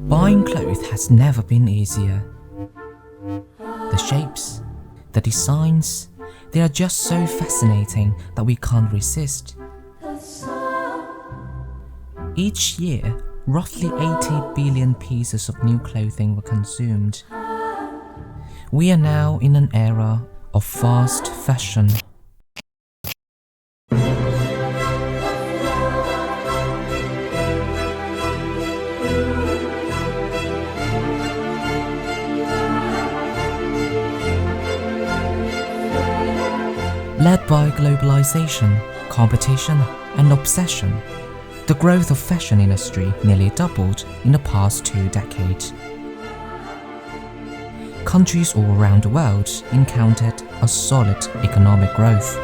Buying clothes has never been easier. The shapes, the designs, they are just so fascinating that we can't resist. Each year, roughly 80 billion pieces of new clothing were consumed. We are now in an era of fast fashion. Led by globalization, competition, and obsession, the growth of fashion industry nearly doubled in the past 2 decades. Countries all around the world encountered a solid economic growth.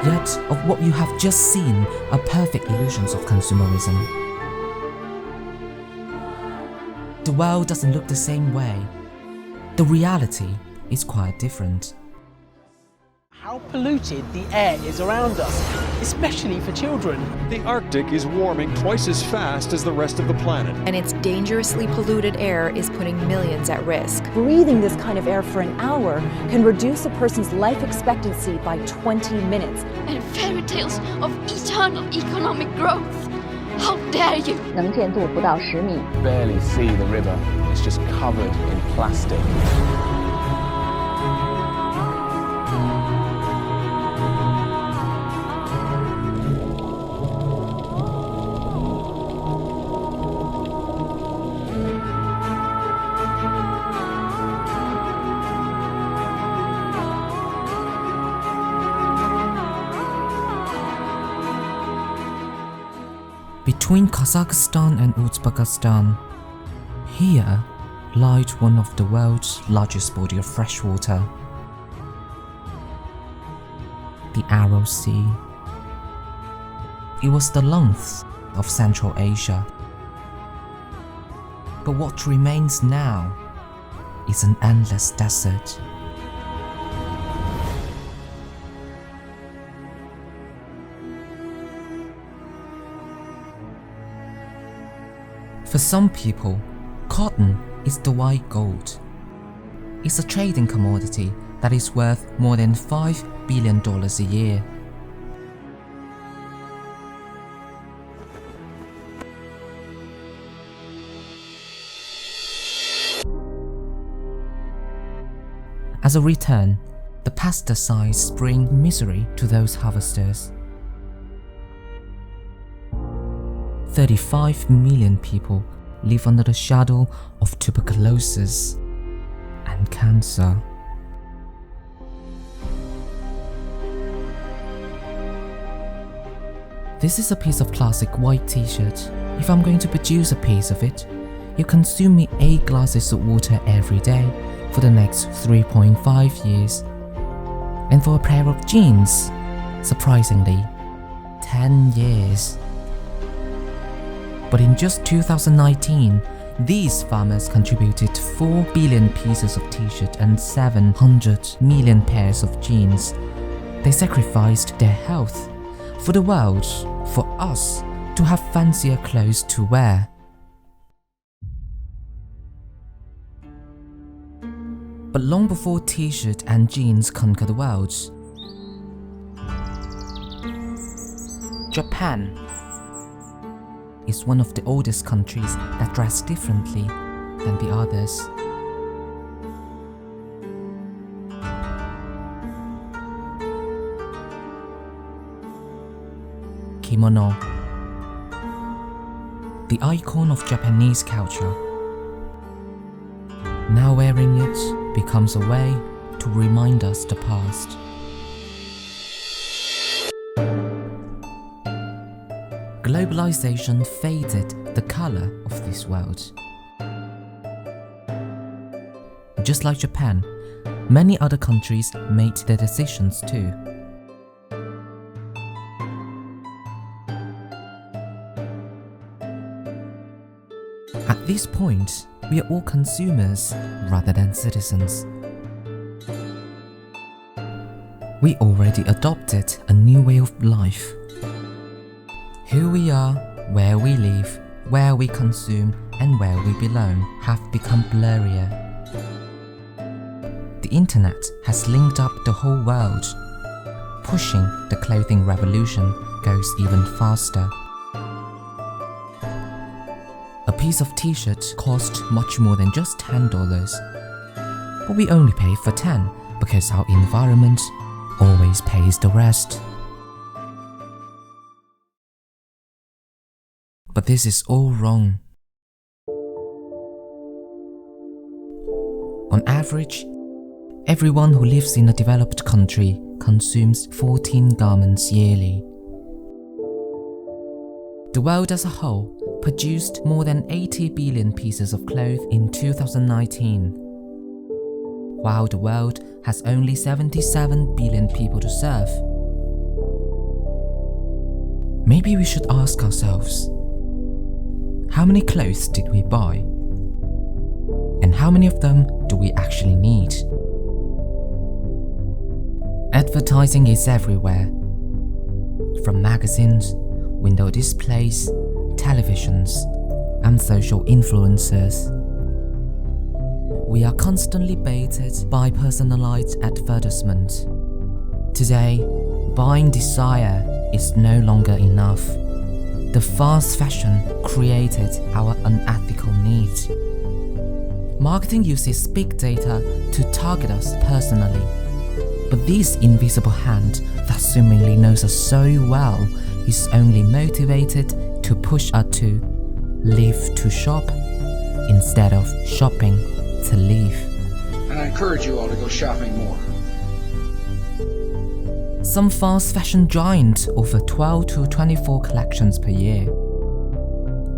Yet, of what you have just seen are perfect illusions of consumerism. The world doesn't look the same way. The reality is quite different. How polluted the air is around us, especially for children. The Arctic is warming twice as fast as the rest of the planet. And its dangerously polluted air is putting millions at risk. Breathing this kind of air for an hour can reduce a person's life expectancy by 20 minutes. And fairy tales of eternal economic growth. How dare you! 能见度不到10米。 Barely see the river. It's just covered in plastic. Between Kazakhstan and Uzbekistan, here lies one of the world's largest body of fresh water, the Aral Sea. It was the lungs of Central Asia. But what remains now is an endless desert. For some people, cotton is the white gold. It's a trading commodity that is worth more than $5 billion a year. As a return, the pesticides bring misery to those harvesters. 35 million people live under the shadow of tuberculosis and cancer. This is a piece of classic white t-shirt. If I'm going to produce a piece of it, you consume me 8 glasses of water every day for the next 3.5 years. And for a pair of jeans, surprisingly, 10 years. But in just 2019, these farmers contributed 4 billion pieces of t-shirt and 700 million pairs of jeans. They sacrificed their health for the world, for us to have fancier clothes to wear. But long before t-shirt and jeans conquered the world, Japan is one of the oldest countries that dress differently than the others. Kimono, the icon of Japanese culture. Now wearing it becomes a way to remind us the past. Globalization faded the color of this world. Just like Japan, many other countries made their decisions too. At this point, We are all consumers rather than citizens. We already adopted a new way of life. Who we are, where we live, where we consume, and where we belong have become blurrier. The internet has linked up the whole world. Pushing the clothing revolution goes even faster. A piece of t-shirt cost much more than just $10, but we only pay for 10 because our environment always pays the rest. But this is all wrong. On average, everyone who lives in a developed country consumes 14 garments yearly. The world as a whole produced more than 80 billion pieces of clothes in 2019, while the world has only 77 billion people to serve. Maybe we should ask ourselves, how many clothes did we buy? And how many of them do we actually need? Advertising is everywhere, from magazines, window displays, televisions, and social influencers. We are constantly baited by personalized advertisement. Today, buying desire is no longer enough. The fast fashion created our unethical need. Marketing uses big data to target us personally. But this invisible hand that seemingly knows us so well is only motivated to push us to live to shop instead of shopping to live. And I encourage you all to go shopping more. Some fast fashion giants offer 12 to 24 collections per year,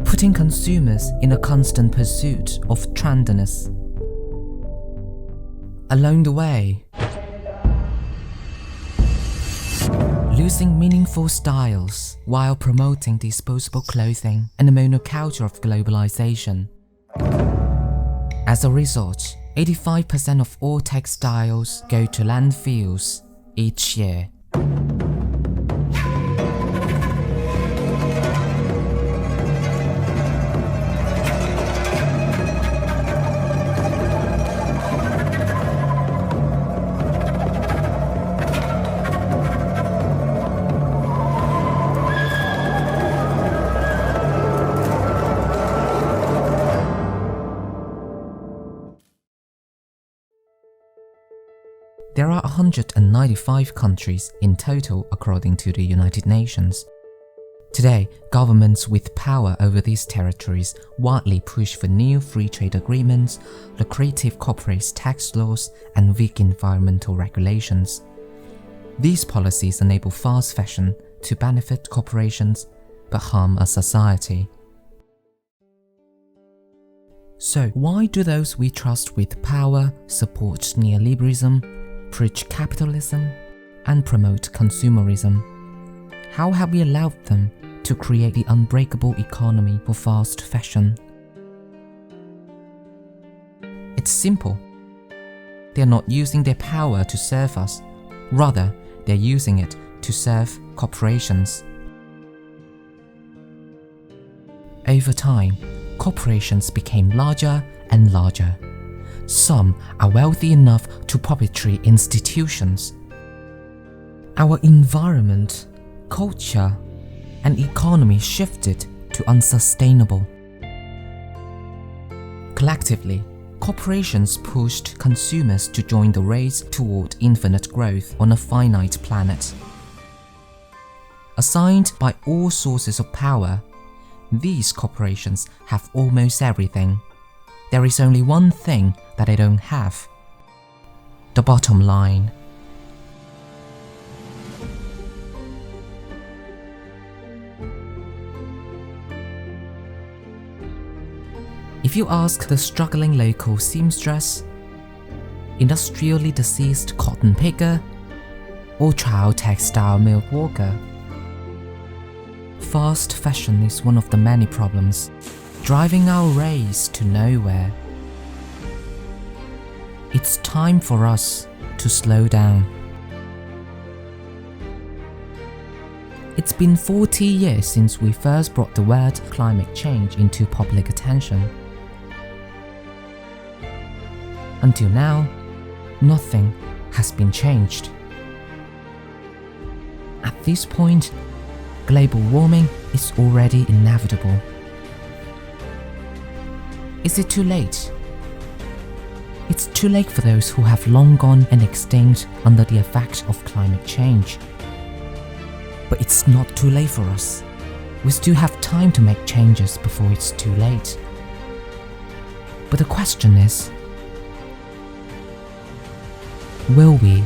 putting consumers in a constant pursuit of trendiness. Along the way, losing meaningful styles while promoting disposable clothing and the monoculture of globalization. As a result, 85% of all textiles go to landfills each year. There are 195 countries in total according to the United Nations. Today, governments with power over these territories widely push for new free trade agreements, lucrative corporate tax laws, and weak environmental regulations. These policies enable fast fashion to benefit corporations but harm a society. So why do those we trust with power support neoliberalism, preach capitalism, and promote consumerism? How have we allowed them to create the unbreakable economy for fast fashion? It's simple. They're not using their power to serve us, rather, they're using it to serve corporations. Over time, corporations became larger and larger. Some are wealthy enough to perpetuate institutions. Our environment, culture, and economy shifted to unsustainable. Collectively, corporations pushed consumers to join the race toward infinite growth on a finite planet. Assigned by all sources of power, these corporations have almost everything. There is only one thing that they don't have: the bottom line. If you ask the struggling local seamstress, industrially diseased cotton picker, or child textile milk worker, fast fashion is one of the many problems driving our race to nowhere. It's time for us to slow down. It's been 40 years since we first brought the word climate change into public attention. Until now, nothing has been changed. At this point, global warming is already inevitable. Is it too late? It's too late for those who have long gone and extinct under the effect of climate change. But it's not too late for us. We still have time to make changes before it's too late. But the question is, will we